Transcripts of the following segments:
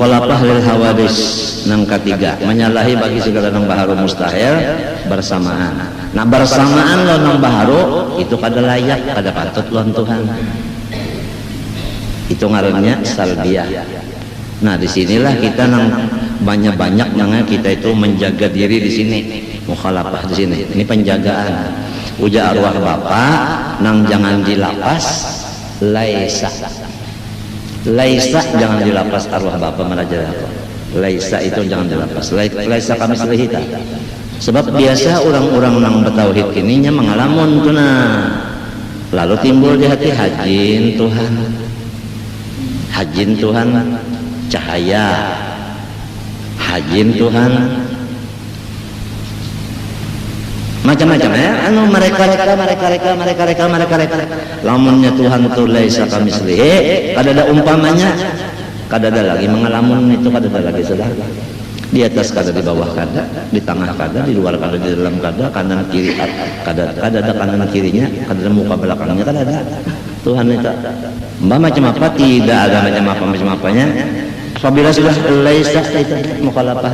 Mukhalafah lil hawadis nang ketiga, menyalahi bagi segala nang baharu mustahil bersamaan. Nah bersamaan lo nang baharu itu kada layak, kada patut lawan Tuhan. Itu ngarannya salbiyah. Nah disinilah kita nang banyak-banyak nang kita itu menjaga diri di sini. Mukhalafah di sini. Ini penjagaan. Uja arwah bapak nang jangan dilapas laisa. Laisa jangan dilapas arwah bapak meraja apa. Laisa itu jangan dilapas. Laisa kami selihita. Sebab biasa orang-orang nang bertauhid ininya mengalamun tuna. Lalu timbul di hati hajin Tuhan. Hajin Tuhan cahaya. Hajin Tuhan macam-macam ya. Anu mereka lamunnya Tuhan tu laisa kamitslihi, kada ada umpamanya, kada ada lagi mengalamun itu, kada ada lagi sudah. Di atas kada, di bawah kada, di tengah kada, di luar kada, di dalam kada, kanan kiri kada, kada ada kanan kirinya, kada ada muka belakangnya, kada ada. Tuhan itu macam apa, tidak ada macam apanya. Apabila sudah laisa itu mukhalafah.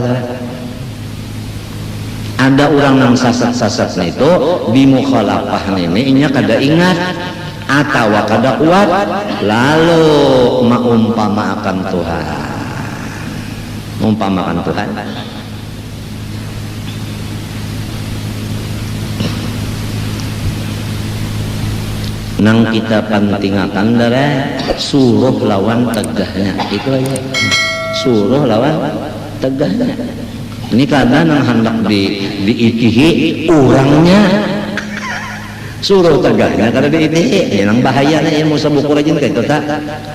Ada orang yang sasat-sasat itu di mukhalafah ini inya kada ingat atau kada kuat lalu maumpamakan Tuhan. Nang kita pentingakan darah suruh lawan tegahnya itu aja. Suruh lawan tegahnya. Ini kadang nang hendak diitihi orangnya suruh tegaknya kada diitihi, nang bahayanya ya musa buku rajin kayak itu tak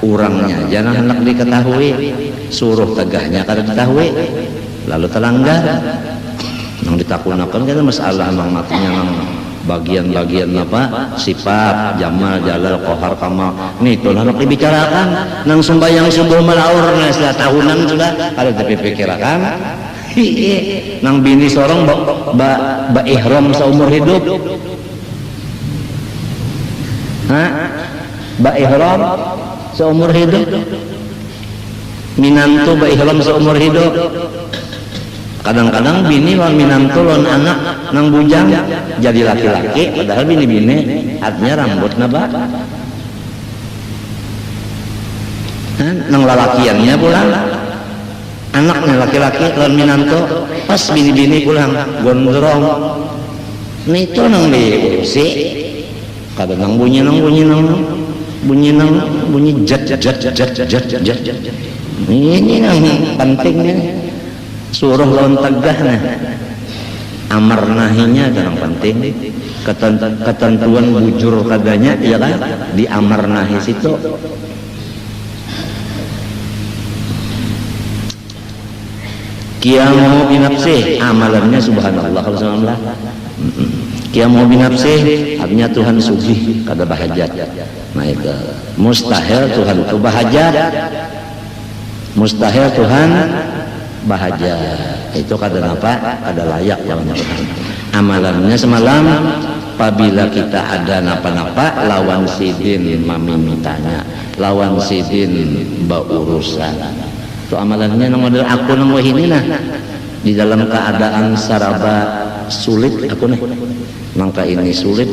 orangnya jangan hendak diketahui, suruh tegaknya kada diketahui lalu terlanggar nang ditakunakan kan masalah nang matinya nang bagian-bagian apa sifat jamal jalal kohar kamal nih itu hendak dibicarakan nang sembahyang subuh malaur setelah tahunan sudah kada dipikirkan. Nang bini sorong ba ihram seumur hidup. Ba ihram seumur hidup. Minantu ba ihram seumur hidup. Kadang-kadang bini lawan minantu lawan anak nang bujang jadi laki-laki padahal bini-bini artinya rambutna ba. Nang lalakiannya pulang. Anaknya laki-laki lawan minantu pas bini-bini pulang gondrong itu nang diurusi kada nang bunyi jat ini nang pentingnya suruh lawan tegahnya amar nahinya yang penting ketentuan bujur kadanya ya kan di amar nahi situ. Qiyamu binafsih amalannya subhanallah kalau subhanallah. Qiyamu binafsih artinya Tuhan sugih kada bahajat. Nah itu mustahil Tuhan itu bahajat. Mustahil Tuhan bahajat. Itu kada apa? Kada layak lawan Tuhan. Amalannya semalam apabila kita ada napa-napa lawan sidin mami mitanya, lawan sidin baurusan. Itu amalannya nang model aku nang wahini nah di dalam keadaan saraba sulit aku nih nangka ini sulit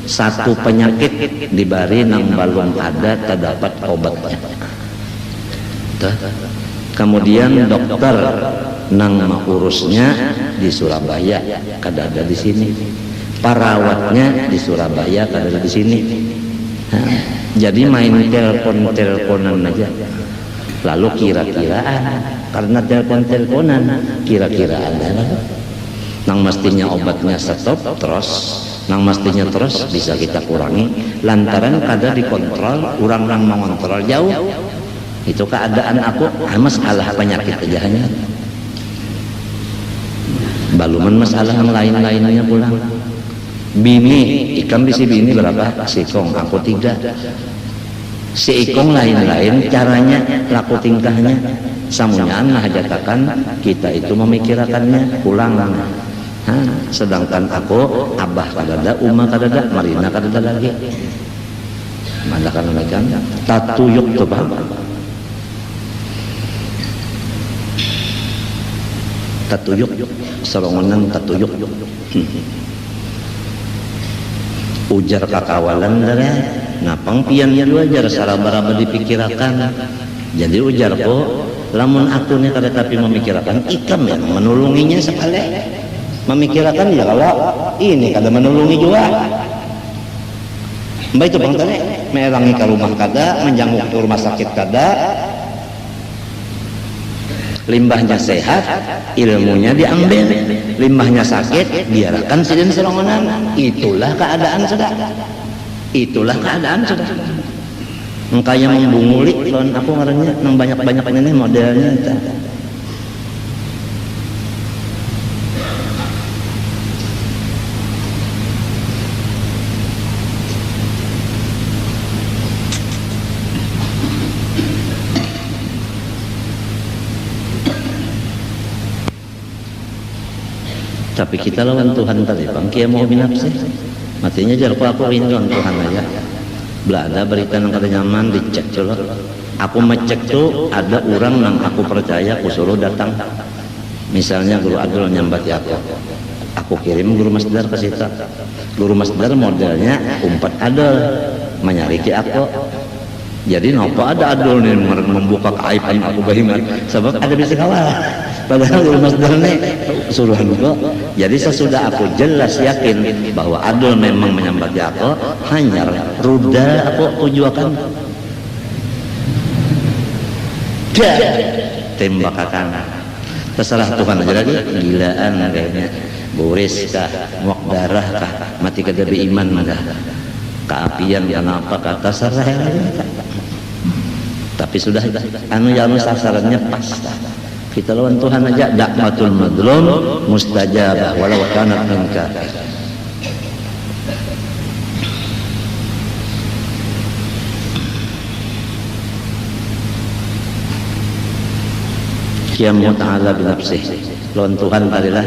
satu penyakit dibari nang balum ada terdapat obatnya. Kemudian dokter nang mengurusnya di Surabaya kada ada di sini, perawatnya di Surabaya kada ada di sini. Jadi main teleponan aja lalu kira-kiraan karena teleponan kira-kiraan nang mestinya obatnya stop terus nang mestinya terus bisa kita kurangi lantaran kada dikontrol orang nang mengontrol jauh itu keadaan aku masalah penyakit aja hanya baluman masalah yang lain-lainnya pulang bini ikam bisi bini berapa sikong aku 3 si ikong lain-lain caranya laku tingkahnya samunyaan hajatakan kita itu memikirkannya pulang sedangkan aku abah kadada umah kadada marina kadada lagi malah kan macam tatuyuk tuh bang tatuyuk sorongonan tatuyuk ujar kakawalan dara napang pian ya wajar saraba-raba dipikirakan jadi ujar ko lamun aku nih kada tapi memikirkan ikam yang menulunginya sekali memikirkan ya kalau ini kada menulungi juga mbak itu bang tadi melangi ke rumah kada menjanguk ke rumah sakit kada limbahnya sehat ilmunya diambil limbahnya sakit biarkan sidin serongonan itulah keadaan sudah engkaya membunguli lawan aku ngarannya nang banyak-banyak ini modelnya itu. Tapi kita lawan Tuhan tadi bang kia mau binafsi matinya jar aku ini lawan Tuhan aja belada berita yang kada nyaman dicek dulu aku ngecek tuh ada orang yang aku percaya aku suruh datang misalnya guru Adul nyambati aku kirim guru Masdar ke situ guru Masdar modelnya umpat Adul menyariki aku jadi nopo ada Adul nih membuka keaiban aku bahiman sebab ada bisa kawal padahal guru Masdar nih suruhan kok jadi sesudah aku jelas yakin bahwa Adul memang menyambati aku hanya ruda aku tujuakan tembakan terserah Tuhan aja lagi gilaan kayaknya boris kah muak darah kah mati kada beriman malah keapian kenapa kata serah tapi sudah anu sasarannya pas kita lawan Tuhan aja dakmatul madlum mustajabah walau kanat min kafir Qiyamu ta'ala binafsih lawan Tuhan tadilah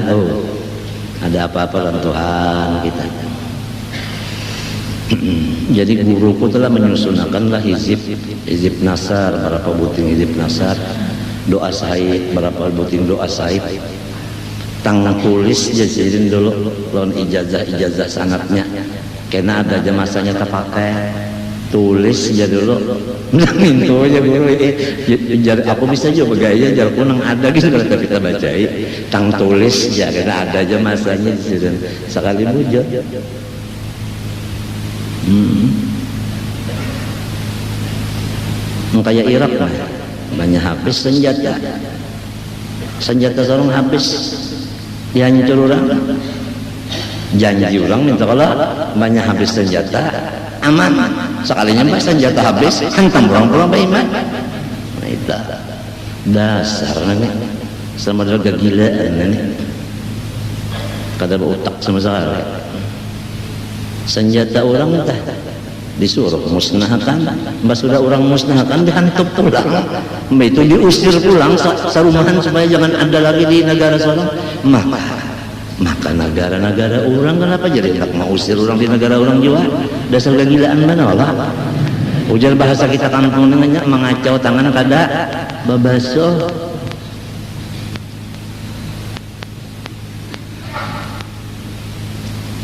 ada apa-apa lawan Tuhan kita jadi guruku telah menyusunkanlah hizib nasar berapa buting hizib nasar doa said berapa buting doa said tang tulis jadiin dulu lawan ijazah sanatnya karena ada aja masanya terpakai tulis aja dulu minta aja guru aku bisa juga gaya jar kunang ada gitu kalau kita bacai tang tulis ya karena ada aja masanya sekali bujur kayak Irak lah banyak habis senjata seorang habis dihancur orang janji orang minta kalau banyak habis senjata aman sekalinya mbak senjata habis hantam pulang-pulang beriman nah itu dasar nanya sama dengan kegilaan nanya kada berutak sama sekali senjata orang entah disuruh musnahkan mbak sudah orang musnahkan dihantuk pulang mbak itu diusir pulang sarumahan supaya jangan ada lagi di negara seorang maka negara-negara orang kenapa jadi hendak mau usir orang di negara orang juga dasar kegilaan mana lah ujar bahasa kita kampung dengannya mengacau tangan kada babaso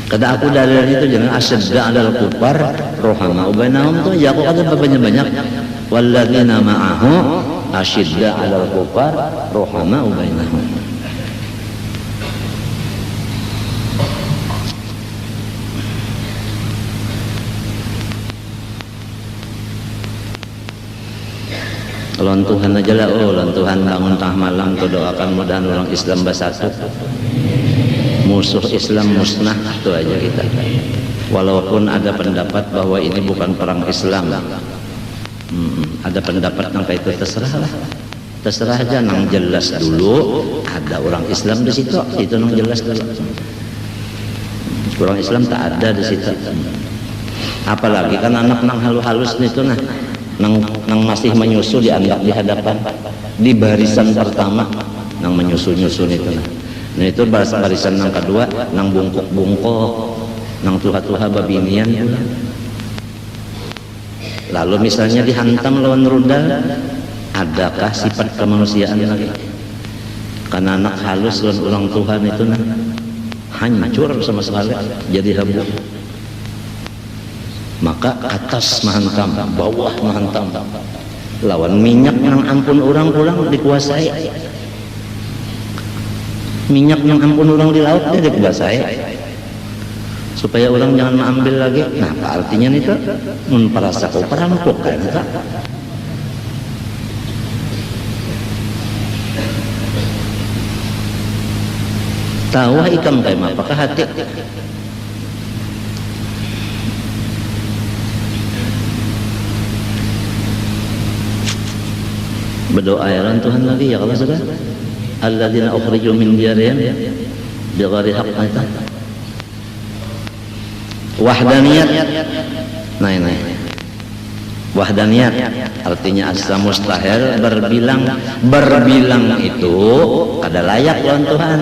kada aku dalil itu jangan asyadda alal kufar rohama ubainahum tuh ya aku kada banyak walladzina ma'ahu asyadda alal kufar rohama ubainahum lawan Tuhan aja lah lawan Tuhan bangun tengah malam tuh doakan mudahan orang Islam bersatu musuh Islam musnah itu aja kita walaupun ada pendapat bahwa ini bukan perang Islam ada pendapat yang itu terserah aja nang jelas dulu ada orang Islam di situ itu nang jelas dulu orang Islam tak ada di situ apalagi kan anak nang halus itu nang masih menyusul dianggap di hadapan di barisan pertama nang menyusul itu nah itu barisan yang kedua nang bungkuk nang tuha-tuha babinian lalu misalnya dihantam lawan rudal adakah sifat kemanusiaan lagi karena anak halus dan orang Tuhan itu nah hancur sama sekali jadi habu. Maka atas mahantam, bawah mahantam, lawan minyak nang ampun orang pulang dikuasai. Minyak yang ampun orang di laut dia dikuasai supaya orang jangan mengambil lagi. Nah apa artinya nih kak? Mun parasa kau perampok kan kak? Tahu ikam kayak apakah hati? Berdoa ya Tuhan lagi ya kalau sudah. Alladzina ukhriju min diyarihim bighairi haqqin. Wahdaniyat. Nah. Wahdaniyat artinya asa mustahil berbilang itu kada layak lawan Tuhan.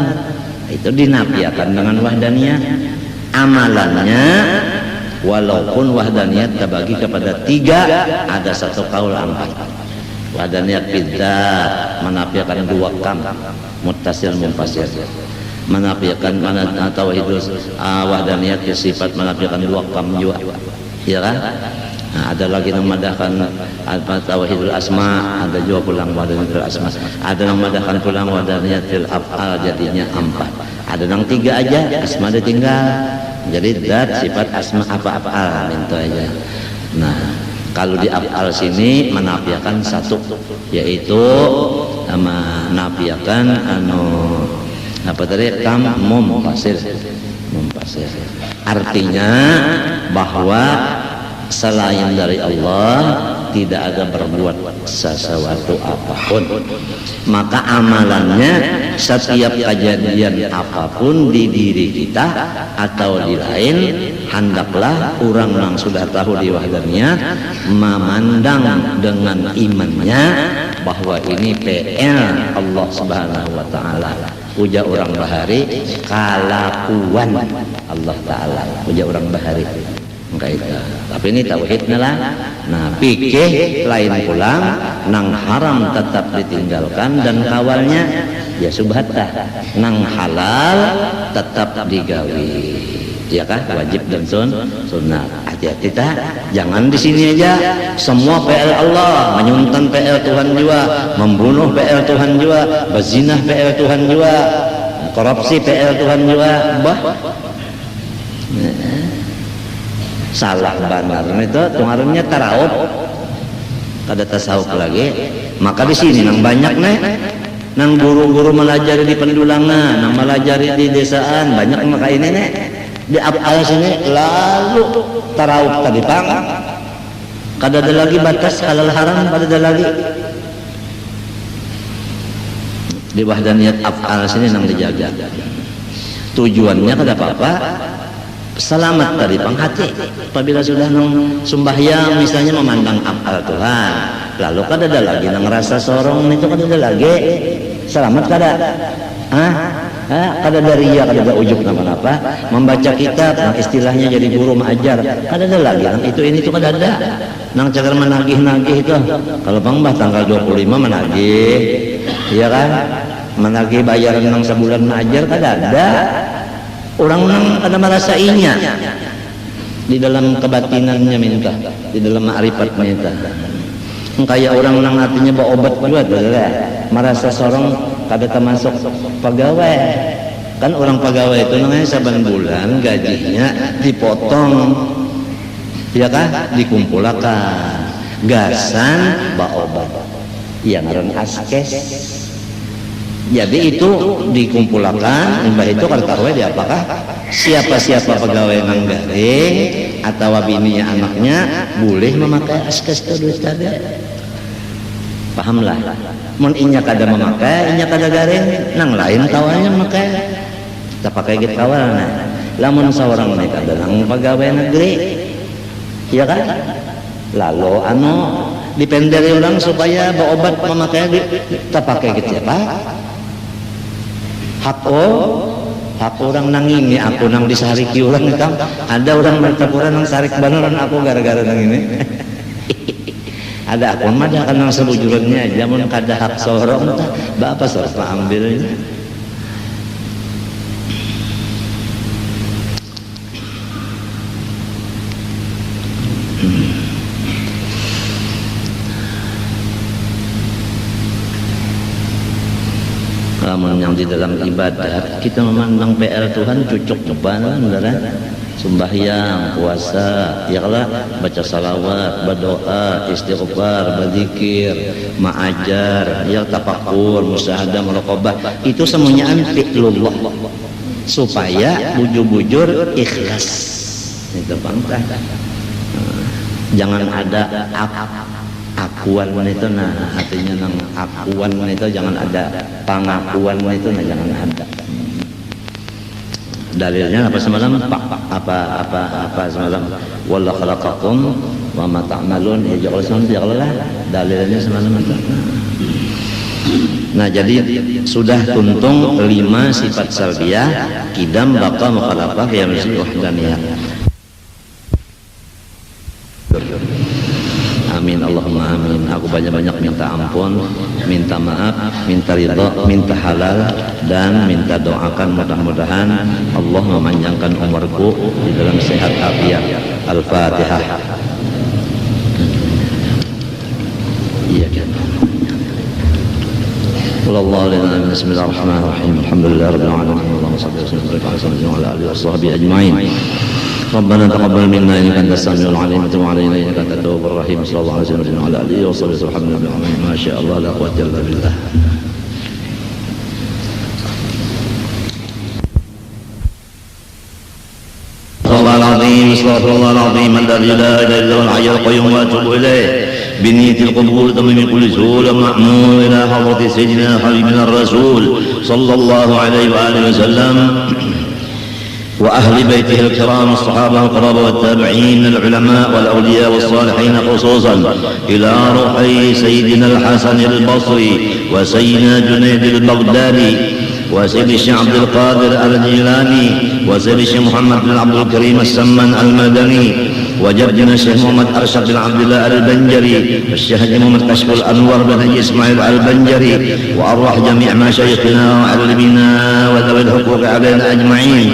Itu dinafiakan dengan wahdaniyat. Amalannya walaupun wahdaniyat terbagi kepada 3, ada satu kaul 4. Wahdaniyat bidzat menafikan 2 kam, muttasil munfasil. Menafikan tauhidul wahdaniyat sifat menafikan 2 kam juga. Ya kan? Nah, ada lagi yang memadahkan tauhidul asma, ada juga pulang wahdaniyat asma. Ada yang memadahkan pulang wahdaniyat fil af'al jadinya 4. Ada yang 3 aja, asma ditinggal. Jadi zat sifat asma apa-apa itu aja. Nah, kalau di af'al sini menafikan 1, yaitu menafikan apa tadi kam mumpasir. Artinya bahwa selain dari Allah tidak ada berbuat sesuatu apapun. Maka amalannya setiap kejadian apapun di diri kita atau di lain, hendaklah orang yang sudah tahu di wahdaniyat memandang dengan imannya bahwa ini PL Allah Subhanahu wa taala. Puja orang bahari kalakuan Allah taala. Puja orang bahari. Tapi ini tauhidnya lah. Nah fikih lain pulang nang haram tetap ditinggalkan dan kawalnya ya subhatah, nang halal tetap digawi. Ya kan wajib dan sunnah. Hati-hati tak, jangan di sini aja semua PL Allah, menyuntan PL Tuhan juga, membunuh PL Tuhan juga, berzinah PL Tuhan juga, korupsi PL Tuhan juga. Salah benar itu tungarnya taraud kada tasawuf lagi. Maka di sini nang banyak nih nang guru-guru melajari di pendulangan, nang melajari di desaan banyak maka ini nih di af'al sini lalu taraud tadi pang kada ada lagi batas halal haram, kada ada lagi di wahdaniyat af'al sini nang dijaga. Tujuannya kada apa-apa selamat dari penghati. Apabila sudah sembahyang misalnya memandang af'al Tuhan, lalu kada ada lagi nang rasa sorong itu, kada ada lagi selamat kada. Kada ada riya, kada ada ujub apa-apa. Membaca kitab, nang istilahnya jadi guru mengajar, kada ada lagi nang itu ini tuh kada ada. Nang cara menagih-nagih itu, kalau Bang tanggal 25 menagih, iya kan? Menagih bayaran nang sebulan mengajar kada ada. Orang kada merasainya di dalam kebatinannya minta, di dalam ma'rifat minta. Kayak orang nang artinya berobat buat merasa sorong kada termasuk pegawai. Kan orang pegawai itu namanya saban bulan gajinya dipotong, ya kan, dikumpulkan gasan berobat yang ngaran askes. Jadi itu dikumpulkan, mbah itu kalau taruh di apakah siapa-siapa pegawai nang garing atau bini anaknya boleh memakai askes duit tadi. Pahamlah. Mun inya kada memakai, inya kada garing, nang lain kawannya memakai. Kita pakai gitu kawannya. Lamun seorang nih kada nang pegawai negeri, iya kan? Lalu dipenderi orang supaya berobat memakai kita pakai gitu ya Pak. Hak orang nang ini, aku nang disariki orang itu. Ada orang bertapuran nang sarik baneran aku gara-gara nang ini. ada pun mah dah kenang sebujurnya jamun kada hak sorong tah bapak serta ambilnya. Namun yang di dalam ibadat kita memandang PR Tuhan cucuk depan sembahyang, puasa, ya lah, baca salawat, berdoa, istighfar, berzikir, ma'ajar, ya tafakur, musyahadah, muraqabah, itu semuanya fi'lullah supaya bujur-bujur ikhlas. Itu bangsa. Jangan ada akuan itu, nah artinya nang akuan itu jangan ada, pengakuan itu nah jangan ada. Dalilnya apa semalam? Apa semalam? Wallahu khalaqakum wa ma ta'malun. Ya Allah, dalilnya semalam itu. Nah, jadi sudah tuntung 5 sifat salbiyah, kidam, baqa, mukhalafah, ya mesti wahdaniyah. Amin, Allahumma amin. Aku banyak-banyak minta ampun, minta maaf, minta ridha, minta halal, dan minta doakan mudah-mudahan Allah memanjangkan umurku di dalam sehat afiat. Al-Fatihah. Iya kan. Wallahu a'lam. Bismillahirrahmanirrahim. Alhamdulillahirabbil alamin. Allahumma shalli wa sallim wa ala alihi washabbihi ajma'in. ربنا تقبل منا انك انت السميع العليم وتب علينا انك انت التواب الرحيم صلى الله عليه وسلم وعلى اله وصحبه وسلم ما شاء الله لا قوه الا بالله. استغفر الله العظيم الذي لا اله الا هو الحي القيوم واتوب اليه بنية القبول تمام كل سهولة مأمون الى حضرة سيدنا حبيبنا الرسول صلى الله عليه واله وسلم وأهل بيته الكرام الصحابة والقرابة والتابعين العلماء والأولياء والصالحين خصوصا إلى روحي سيدنا الحسن البصري وسيدنا جنيد البغدادي وسيد الشيخ عبد القادر الجيلاني وسيد الشيخ محمد بن عبد الكريم السمن المدني وجدنا الشيخ محمد أرشد بن عبد الله البنجري والشيخ محمد كشف الأنور بن إسماعيل البنجري وأرواح جميع مشايخنا وعلمنا وذوي الحقوق علينا أجمعين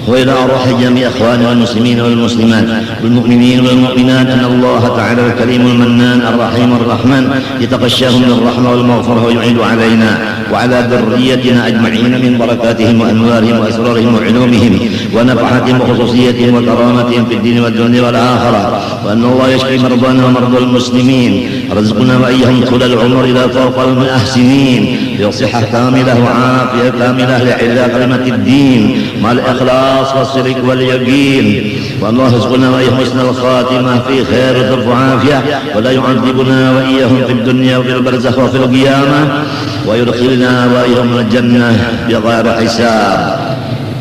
وإلى أرواح جميع إخواننا المسلمين والمسلمات والمؤمنين والمؤمنات أن الله تعالى الكريم المنان الرحيم الرحمن يتغشاهم بالرحمة والمغفرة ويعيد علينا وعلى ذريتنا أجمعين من بركاتهم وأنوارهم وأسرارهم وعلومهم ونفحاتهم وخصوصيتهم وكرامتهم في الدين والدنيا والآخرة وأن الله يشفي مرضانا ومرضى المسلمين رزقنا وإياهم طول العمر إلى فوق المحسنين بصحة كاملة وعافية كاملة لإعلاء كلمة الدين مع الإخلاص والصدق واليقين وأن الله يرزقنا وإياهم حسن الخاتمة في خير وطرف عافية ولا يعذبنا وإياهم في الدنيا وفي البرزخ وفي القيامة ويدخلنا وإياهم الجنة بغير حساب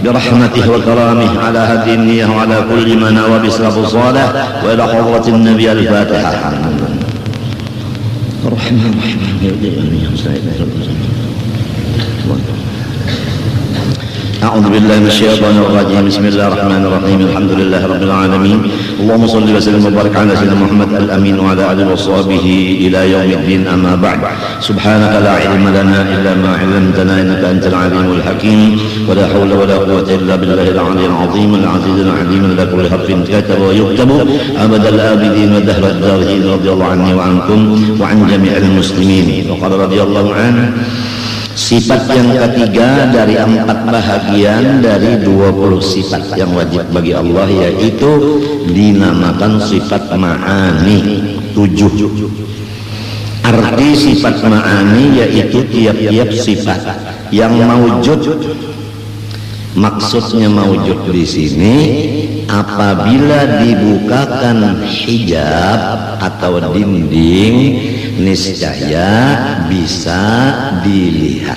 برحمته وكرامه على هدي النية وعلى كل من نوى بسلف صالح وإلى حضرة النبي الفاتحة. الرحمن الرحيم أعوذ بالله من الشيطان الرجيم بسم الله الرحمن الرحيم الحمد لله رب العالمين اللهم صل وسلم وبارك على سيدنا محمد الأمين وعلى آله وصحبه إلى يوم الدين أما بعد سبحانك لا علم لنا إلا ما علمتنا إنك أنت العليم الحكيم ولا حول ولا قوة إلا بالله العلي العظيم العزيز العليم الذي كل حرف كتب ويكتب أبد الآبدين ودهر الدارين رضي الله عني وعنكم وعن جميع المسلمين وقال رضي الله عنه. Sifat yang ketiga dari 4 bahagian dari 20 sifat yang wajib bagi Allah yaitu dinamakan sifat ma'ani 7. Arti sifat ma'ani yaitu tiap-tiap sifat yang maujud. Maksudnya maujud di sini apabila dibukakan hijab atau dinding niscaya bisa dilihat.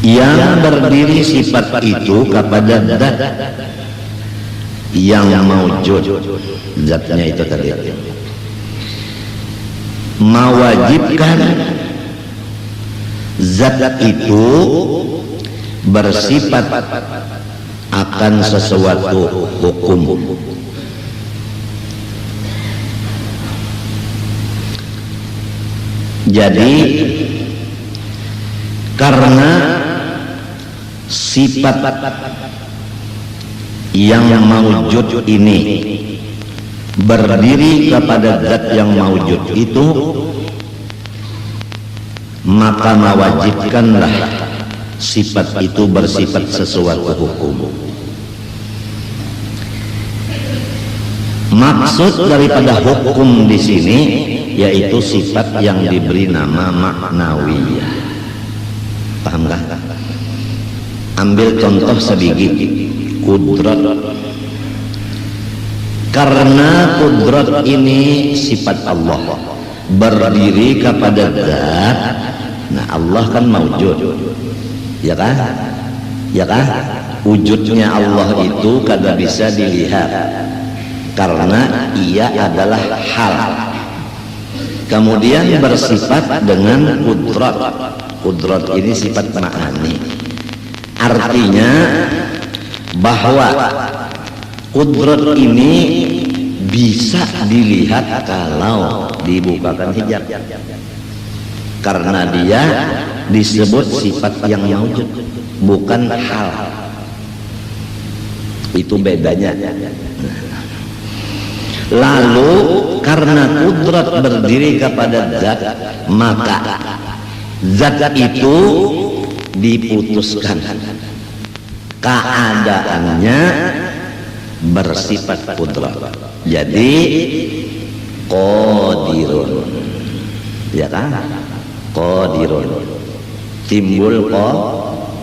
Yang berdiri sifat itu kepada zat yang maujud, zatnya itu tadi mewajibkan zat itu bersifat akan sesuatu hukum. Jadi karena sifat yang maujud ini berdiri kepada zat yang maujud itu, maka mewajibkanlah sifat itu bersifat sesuatu hukum. Maksud daripada hukum di sini yaitu sifat yang diberi nama maknawiyah. Paham gak? Ambil contoh sedikit, kudrat. Karena kudrat ini sifat Allah, berdiri kepada zat. Nah, Allah kan maujud, ya kan? Ya kan? Wujudnya Allah itu kada bisa dilihat karena ia adalah hal. Kemudian bersifat dengan kudrat. Kudrat ini sifat ma'ani. Artinya bahwa kudrat ini bisa dilihat kalau dibukakan hijab, karena dia disebut sifat yang maujud, bukan hal. Itu bedanya. Lalu karena kudrat berdiri kepada zat, maka zat itu diputuskan keadaannya bersifat kudrat. Jadi qadirun, ya kan? Qadirun, timbul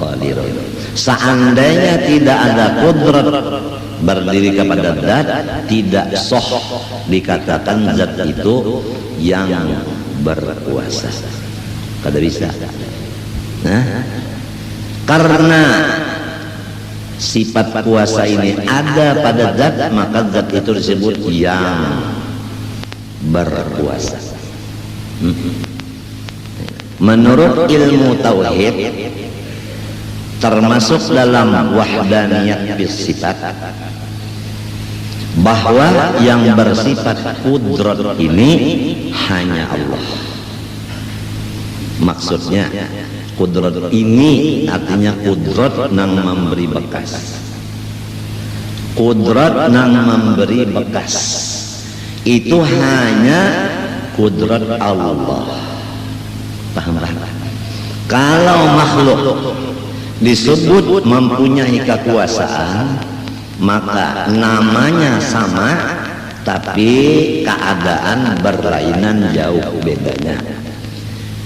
qadirun. Seandainya tidak ada kudrat berdiri kepada zat, tidak sah dikatakan zat itu yang berkuasa. Kada bisa. Nah, karena sifat kuasa ini ada pada zat, maka zat itu disebut yang berkuasa. Menurut ilmu tauhid, termasuk dalam wahdaniyat sifat, bahwa yang bersifat kudrat ini hanya Allah. Maksudnya kudrat ini artinya kudrat nang memberi bekas. Kudrat nang memberi bekas itu hanya kudrat Allah. Paham? Kalau makhluk disebut mempunyai kekuasaan, maka namanya sama tapi keadaan berlainan, jauh bedanya.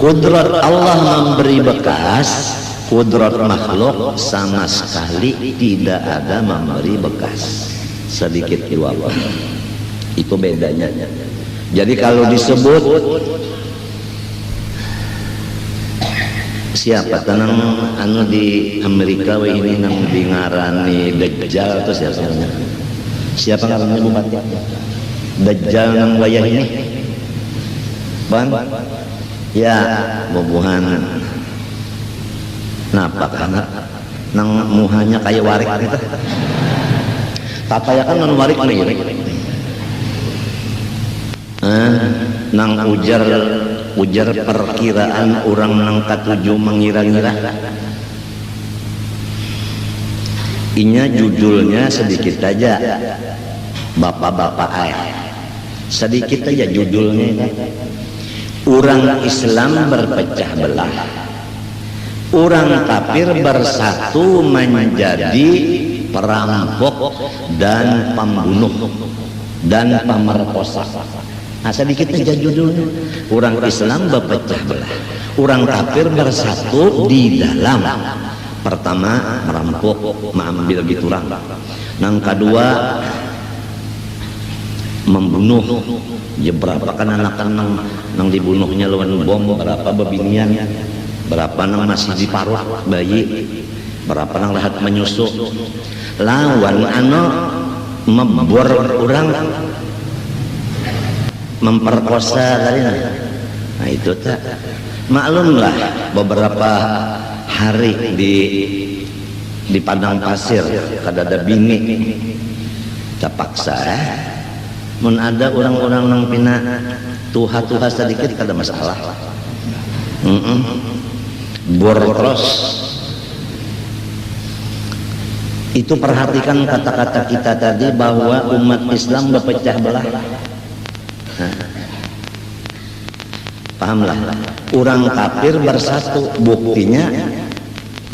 Kudrat Allah memberi bekas, kudrat makhluk sama sekali tidak ada memberi bekas sedikit dua pun. Itu bedanya. Jadi kalau disebut siapa tenang anu di Amerika ini nang di ngarani Dajjal atau siapa ngarannya bupati Dajjal nang wayah ini ban ya bubuhan napa kana nang muhanya kayak warik gitu tataya kan nang warik nih nang ujar perkiraan orang nang katujuh mengira-ngira. Inya judulnya sedikit aja, bapak-bapak sedikit aja judulnya. Orang Islam berpecah belah, orang kafir bersatu menjadi perampok dan pembunuh dan pemerkosa. Nah, sedikit aja judulnya. Orang Islam berpecah belah, orang kafir bersatu di dalam pertama merampok, mengambil biturang, yang kedua membunuh. Ya berapa kan anak nang dibunuhnya lawan bom, berapa bebinian, berapa nang masih diparuh bayi, berapa nang lahat menyusu, lawan anu membor orang, memperkosa tadi. Nah itu tak maklumlah beberapa hari di di padang pasir kada ada bini terpaksa mun ada orang-orang nang pina tuha-tuha sedikit kada masalah. Boros. Itu perhatikan kata-kata kita tadi bahwa umat Islam berpecah belah. Pahamlah, orang kafir bersatu, buktinya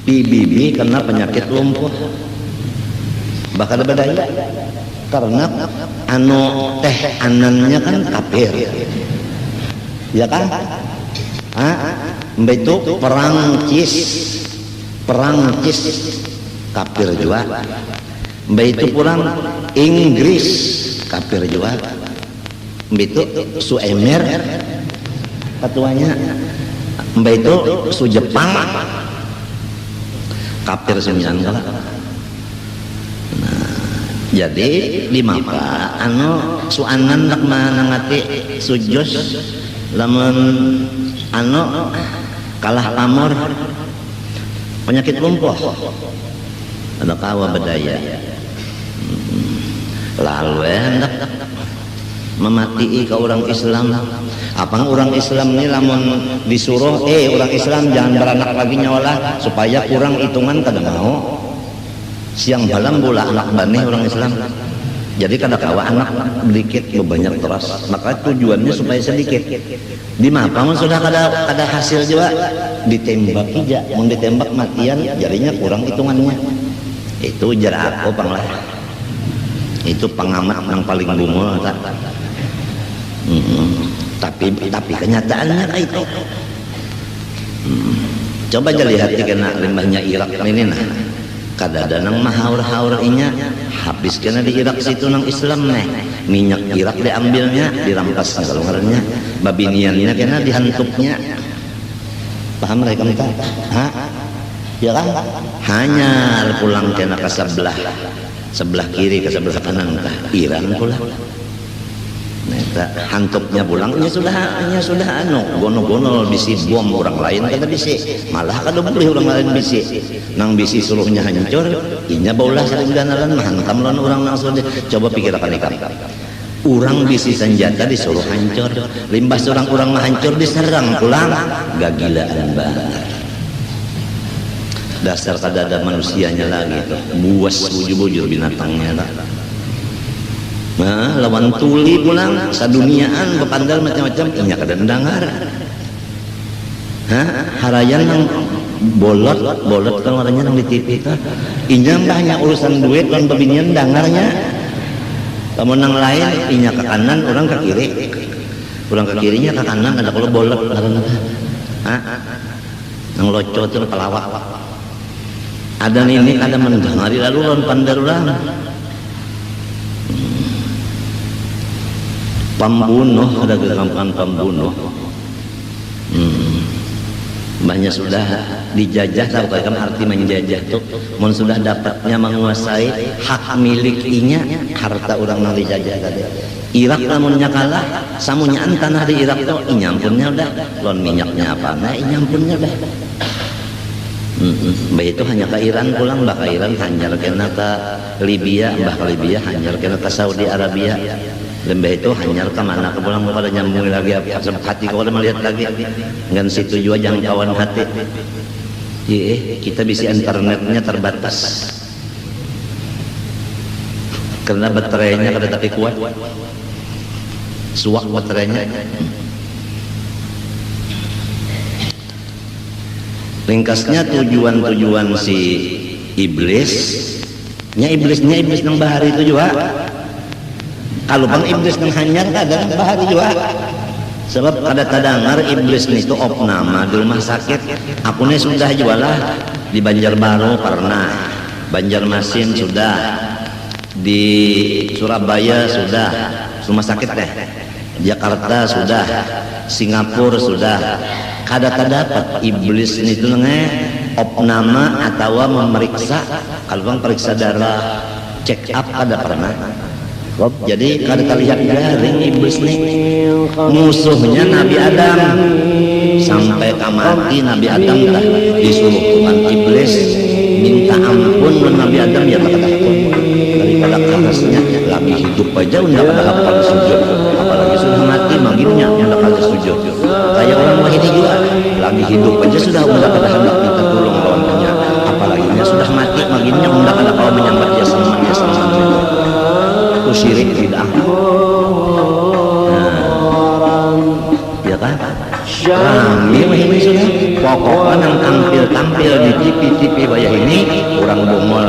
PBB kena penyakit lumpuh. Bakal bedanya karena anu teh anannya kan kafir, ya kan? Itu Perancis kafir juga. Itu pulang Inggris kafir juga. Itu Suemer ketuanya. Itu su Jepang kafir sembilan kala. Jadi di maka anu suanan nak manangati sujus lamun anu kalah pamor penyakit lumpuh ada kawa bedaya lalu hendak memati ke orang Islam. Apa orang Islam ini lamun disuruh orang Islam jangan beranak lagi nyawalah supaya kurang hitungan kada mau siang malam bola anak bani orang Islam. Jadi kada kawa anak sedikit banyak terus, maka tujuannya supaya sedikit. Di mapa sudah kada hasil juga ditembak ija, mau ditembak matian jadinya kurang hitungannya. Itu jar aku panglah. Itu pengamat yang paling bungul tak. Tapi kenyataannya kayak itu. Coba aja lihat kena limbahnya Irak ini nah. Kada ada nang mahaur-haur inya habis kena di Irak situ nang Islam nih minyak Irak diambilnya dirampas kalau ngarannya babiniannya kena dihantupnya. Paham mereka minta ya kan hanya pulang kena ke sebelah kiri ke sebelah kanan kah Iran pula hantupnya pulangnya sudah anu gono-gono bisi bom orang lain kada bisi malah kada boleh orang lain bisi nang bisi suruhnya hancur inya baulah sering ganalan menghantam lawan orang nang sudah coba pikirkan ikan orang bisi senjata disuruh hancur limbah orang hancur diserang pulang gagilaan banget dasar kada ada manusianya lagi tuh buas bujur-bujur binatangnya tak. Nah, lawan tuli pulang saduniaan bepandal macam-macam inya kada dengar. Harayan nang bolot kalau warnanya nang di TV ta. Inya banyak urusan duit lawan babinian dangarnya. Lamun nang lain inya ke kanan orang ke kiri. Orang ke kirinya ke kanan ada kalau bolot karena nang loco itu kelawak. Ada ini kada mendengari lalu lawan pandar urang. Pembunuh ada kegampang pembunuh banyak sudah dijajah tahu kan arti menjajah tuh mun sudah dapatnya menguasai hak milikinya harta orang yang dijajah tadi Irak namunnya kalah samunya tanah di Irak tuh inyampunnya udah lon minyaknya apa nah inyampunnya udah itu hanya ke Iran pulang bah ke Iran hanyar kena ke Libya bah ke Libya hanyar kena ke Saudi Arabia lembah itu hanyar ke mana ke pulang pada nyambung lagi hati kalau melihat lagi dengan situ juga jangkauan hati kita bisa internetnya terbatas karena baterainya kada tapi kuat suak baterainya ringkasnya tujuan si iblisnya nang bahari itu juga kalau bang iblis nang hanyar kada bahari juga sebab kada tadangar iblis itu opnama di rumah sakit aku nih sudah jualah di Banjarbaru pernah Banjarmasin sudah di Surabaya sudah rumah sakit deh Jakarta sudah Singapura sudah kada dapat iblis itu opnama atau memeriksa kalau bang periksa darah check up kada pernah. Jadi kada terlihat garing iblis nih musuhnya Nabi Adam sampai kamati Nabi Adam dah disuruh Tuhan iblis minta ampun dengan Nabi Adam ya tak ada ampun daripada kerasnya lagi hidup aja udah pada hafal sujud apalagi sudah mati maginya yang pada sujud kayak orang wahidi juga lagi hidup aja sudah pada hendak minta tolong lawannya apalagi sudah mati maginya udah pada kau menyambat ya sama itu syirik bid'ah ya kan rame ini sudah pokoknya yang tampil di TV bayar ini orang bongol